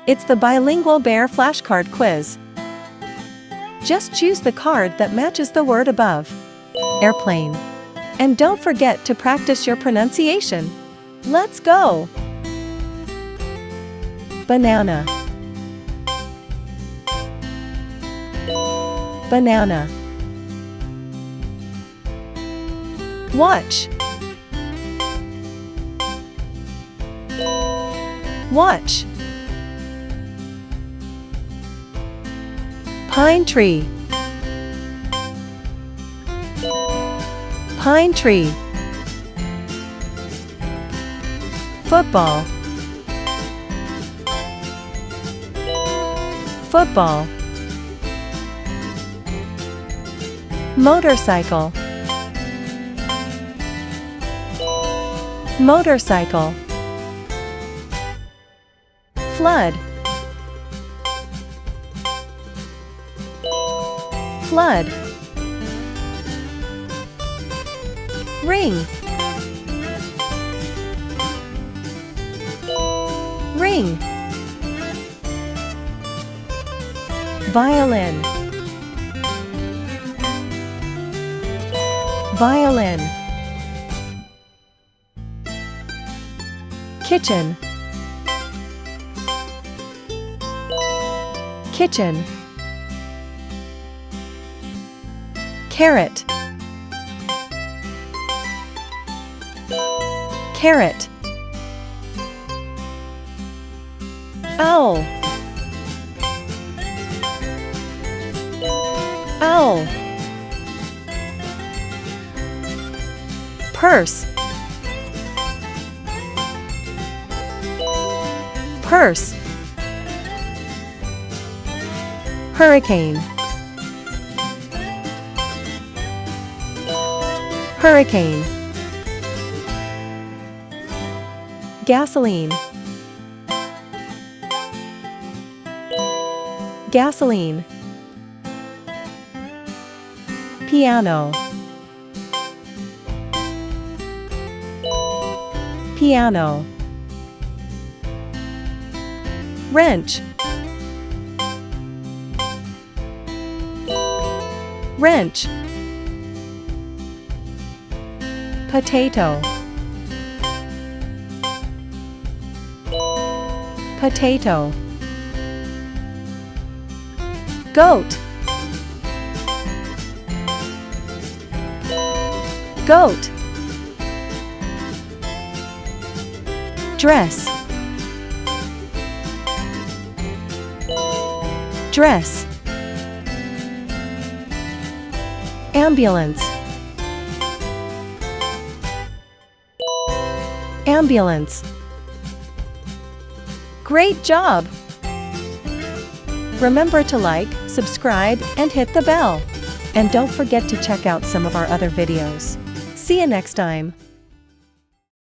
It's the Bilingual Bear Flashcard Quiz. Just choose the card that matches the word above. Airplane. And don't forget to practice your pronunciation. Let's go! Banana. Banana. Watch. Watch. Pine tree. Pine tree. Football. Football. Motorcycle. Motorcycle. Flood. Flood. Ring. Ring. Violin. Violin. Kitchen. Kitchen. Carrot. Carrot. Owl. Owl. Purse. Purse. Hurricane. Hurricane. Gasoline. Gasoline. Piano. Piano. Wrench. Wrench. Potato. Potato. Goat. Goat. Dress. Dress. Ambulance. Ambulance. Great job! Remember to like, subscribe, and hit the bell. And don't forget to check out some of our other videos. See you next time.